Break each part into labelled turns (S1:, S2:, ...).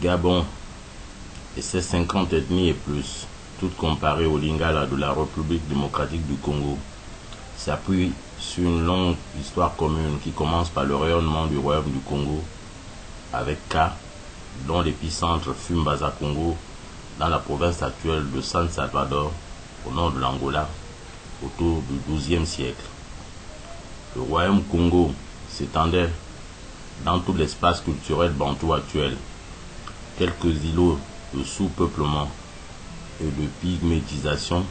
S1: Gabon et ses 50 ethnies et plus, toutes comparées au Lingala de la République démocratique du Congo, s'appuient sur une longue histoire commune qui commence par le rayonnement du royaume du Congo avec K, dont l'épicentre fut Mbaza-Congo dans la province actuelle de San Salvador au nord de l'Angola autour du XIIe siècle. Le royaume Congo s'étendait dans tout l'espace culturel bantou actuel. Quelques îlots de sous-peuplement et de pygmétisation,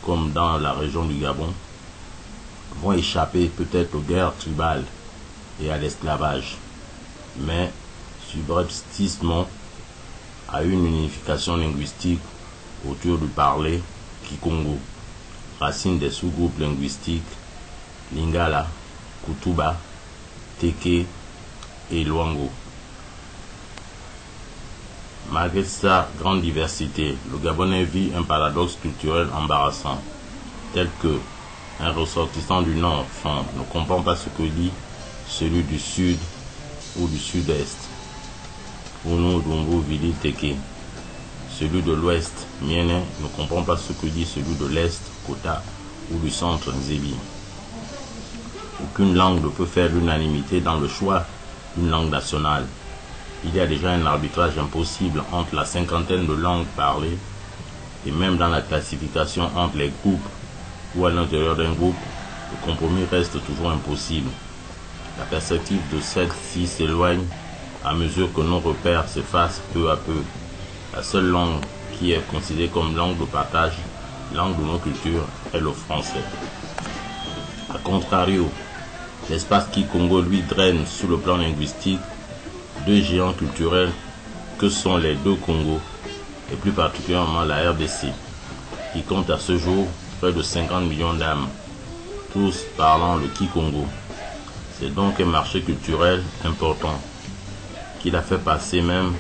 S1: comme dans la région du Gabon, vont échapper peut-être aux guerres tribales et à l'esclavage, mais subrepticement à une unification linguistique autour du parler Kikongo, racine des sous-groupes linguistiques Lingala, Kutuba, Teke et Luango. Malgré sa grande diversité, le Gabonais vit un paradoxe culturel embarrassant, tel que un ressortissant du Nord ne comprend pas ce que dit celui du Sud ou du Sud-Est, Unu Dumbu Vili Teke. Celui de l'Ouest, Miene, ne comprend pas ce que dit celui de l'Est, Kota, ou du Centre, Nzebi. Aucune langue ne peut faire l'unanimité dans le choix d'une langue nationale. Il y a déjà un arbitrage impossible entre la cinquantaine de langues parlées et même dans la classification entre les groupes ou à l'intérieur d'un groupe, le compromis reste toujours impossible. La perspective de celle-ci s'éloigne à mesure que nos repères s'effacent peu à peu. La seule langue qui est considérée comme langue de partage, langue de nos cultures, est le français. A contrario, l'espace Kikongo lui draine sur le plan linguistique deux géants culturels que sont les deux Congos et plus particulièrement la RDC, qui compte à ce jour près de 50 millions d'âmes, tous parlant le Kikongo. C'est donc un marché culturel important qui l'a fait passer même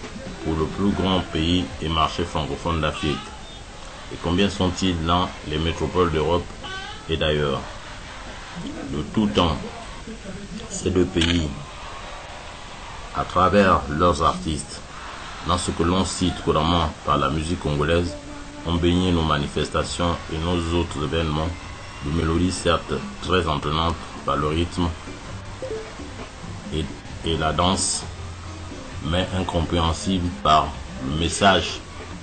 S1: pour le plus grand pays et marché francophone d'Afrique. Et combien sont-ils dans les métropoles d'Europe et d'ailleurs? De tout temps, ces deux pays, à travers leurs artistes, dans ce que l'on cite couramment par la musique congolaise, ont baigné nos manifestations et nos autres événements de mélodies certes très entraînantes par le rythme et la danse, mais incompréhensible par le message,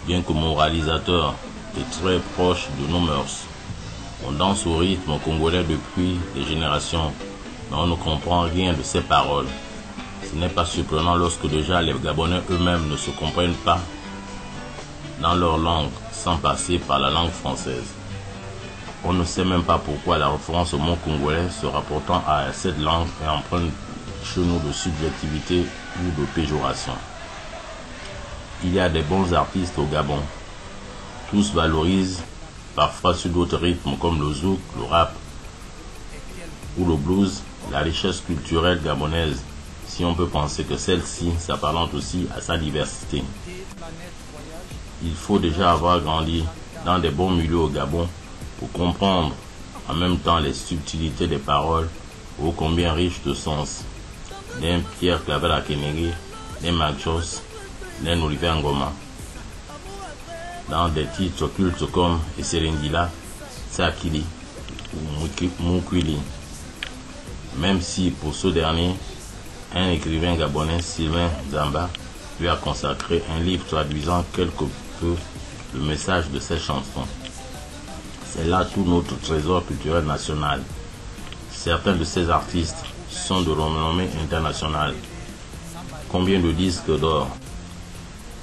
S1: bien que moralisateur et très proche de nos mœurs. On danse au rythme congolais depuis des générations, mais on ne comprend rien de ces paroles. Ce n'est pas surprenant lorsque déjà les Gabonais eux-mêmes ne se comprennent pas dans leur langue sans passer par la langue française. On ne sait même pas pourquoi la référence au mot congolais se rapportant à cette langue est empreinte chez nous de subjectivité ou de péjoration. Il y a des bons artistes au Gabon. Tous valorisent, parfois sur d'autres rythmes comme le zouk, le rap ou le blues, la richesse culturelle gabonaise, si on peut penser que celle-ci s'apparente aussi à sa diversité. Il faut déjà avoir grandi dans des bons milieux au Gabon pour comprendre en même temps les subtilités des paroles ô combien riches de sens d'un Pierre Claver Akenege, d'un Mac Joss, d'un Olivier Ngoma. Dans des titres cultes comme Eserengila, Tsakili ou Mukwili. Même si pour ce dernier, un écrivain gabonais, Sylvain Zamba, lui a consacré un livre traduisant quelque peu le message de ses chansons. C'est là tout notre trésor culturel national. Certains de ces artistes sont de renommée internationale. Combien de disques d'or?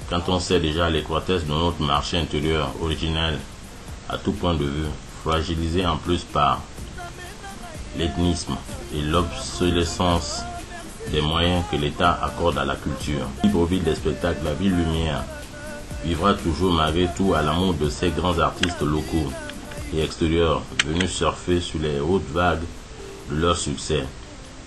S1: Quand on sait déjà l'étroitesse de notre marché intérieur originel, à tout point de vue, fragilisé en plus par l'ethnisme et l'obsolescence des moyens que l'État accorde à la culture. Libreville des spectacles, la ville lumière, vivra toujours malgré tout à l'amour de ces grands artistes locaux et extérieurs venus surfer sur les hautes vagues de leur succès.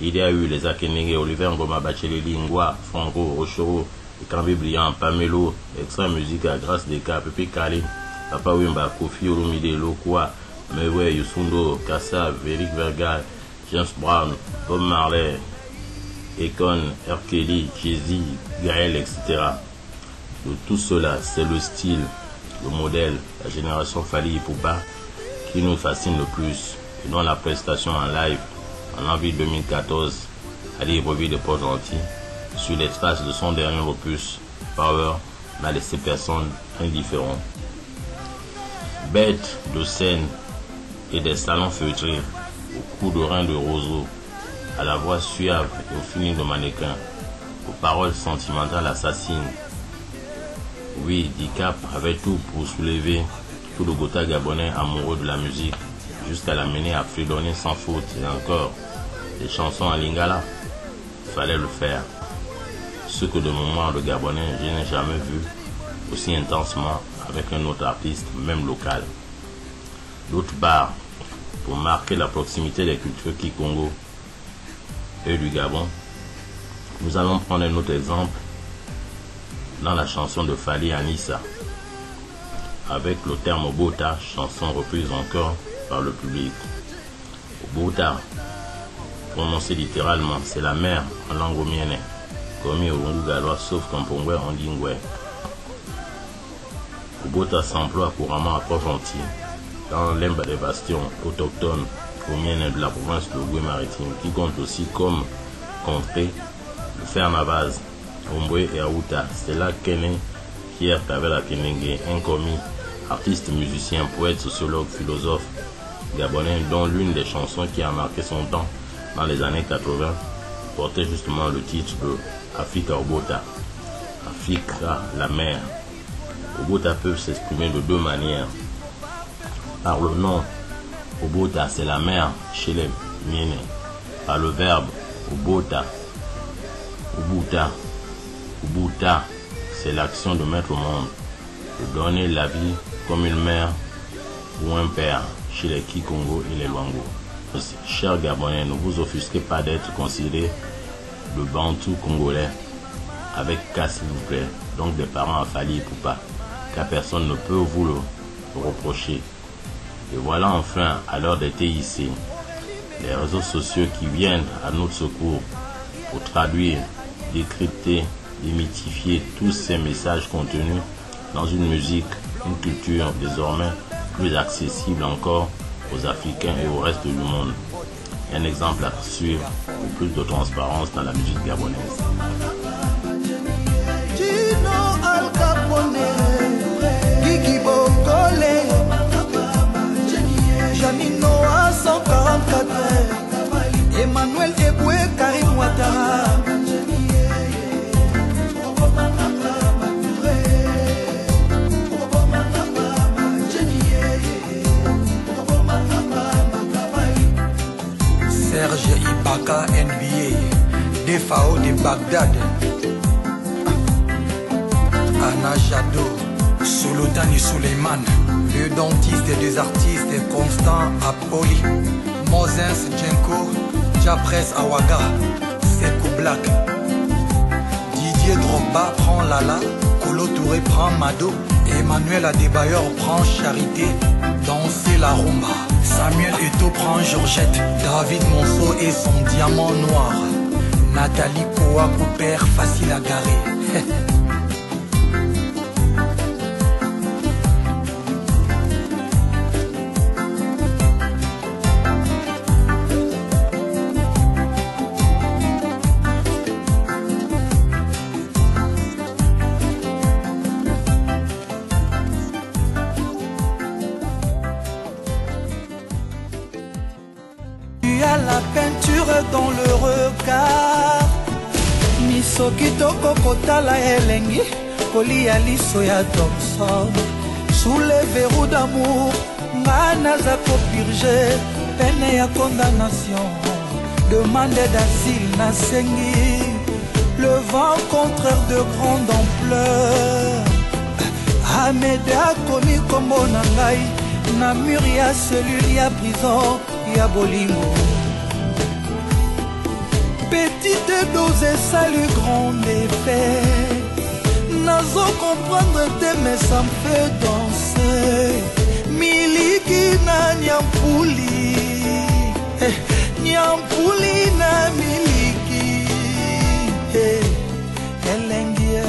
S1: Il y a eu les Akenege, Olivier Ngoma, Bacheleli, Ngwa, Franco, Rochero, Kambi Briand, Pamelo, Extra Musique à Grâce Deka, Pepe Kale, Papa Wimba, Kofi Olomide, Lokwa, Mewe, Yusundo, Kassa, Veric Vergal, James Brown, Bob Marley, Ekon, R. Kelly, Jay-Z, Gaël, etc. De tout cela, c'est le style, le modèle, la génération Fally Ipupa qui nous fascine le plus. Et dont la prestation en live en avril 2014 à l'Ibreville de Port-Gentil sur les traces de son dernier opus Power n'a laissé personne indifférent. Bête de scène et des salons feutrés, au cou de rein de roseau, à la voix suave et au feeling de mannequin, aux paroles sentimentales assassines. Oui, Dicap avait tout pour soulever tout le Gotha gabonais amoureux de la musique, jusqu'à l'amener à fredonner sans faute. Et encore, les chansons en lingala, fallait le faire. Ce que de moment le Gabonais, je n'ai jamais vu aussi intensement avec un autre artiste, même local. D'autre part, pour marquer la proximité des cultures Kikongo et du Gabon, nous allons prendre un autre exemple dans la chanson de Fally Anissa, avec le terme Obota, chanson reprise encore par le public. Obota, prononcé littéralement, c'est la mer en langue omienne, commis au Lungu Galois, sauf qu'en Pongwe on dit Ngwe. Obota s'emploie couramment à Port-Gentil, dans l'Emba des bastions autochtones omiennes de la province de Goué-Maritime, qui compte aussi comme contrée le Fer-Navaz, Ombwe et Aouta. C'est là qu'est né Pierre Tavela Kenenge, un commis, artiste, musicien, poète, sociologue, philosophe gabonais, dont l'une des chansons qui a marqué son temps dans les années 80 portait justement le titre de Africa Obota. Africa, la mer. Obota peut s'exprimer de deux manières. Par le nom, Obota, c'est la mer chez les Miennes. Par le verbe, Obota, Ubuta. Ubuta, c'est l'action de mettre au monde, de donner la vie comme une mère ou un père chez les Kikongo et les Lwango. Chers Gabonais, ne vous offusquez pas d'être considérés le Bantou congolais avec K s'il vous plaît, donc des parents à Fally Ipupa, car personne ne peut vous le reprocher. Et voilà enfin, à l'heure des TIC, les réseaux sociaux qui viennent à notre secours pour traduire, décrypter, démythifier tous ces messages contenus dans une musique, une culture désormais plus accessible encore aux Africains et au reste du monde. Un exemple à suivre pour plus de transparence dans la musique gabonaise.
S2: Janino à 144, Emmanuel Eboué, Karim Ouattara. Serge Ibaka, NBA, DFAO de Bagdad. Anna Jadot, Solotani Suleiman, le dentiste des artistes Constant Apoli, Moses Djenko, Japres Awaga, Sekou Black, Didier Drogba prend Lala, Kolo Touré prend Mado, Emmanuel Adebayor prend Charité, danser la rumba. Samuel Eto'o prend Georgette, David Monceau et son diamant noir, Nathalie Kouakou père facile à garer. La peinture dans le regard Misoki toko kotala elengi Kolia liso ya Thompson Sous les verrous d'amour Nga naza kopurge Peine ya condamnation Demande d'asile nasengi Le vent contraire de grande ampleur Ameda komi kombo na ngai Na mur ya cellule ya prison ya bolingo Petite dose et salut grand effet Nazo comprendre te mais ça me fait danser Miliki na Nyampuli Nyampuli na miliki Elengie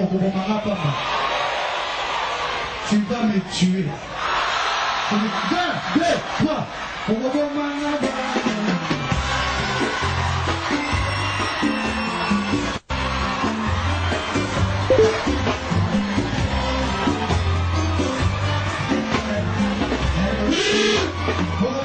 S3: Tu vas me tuer. 1, 2, 3. Oh,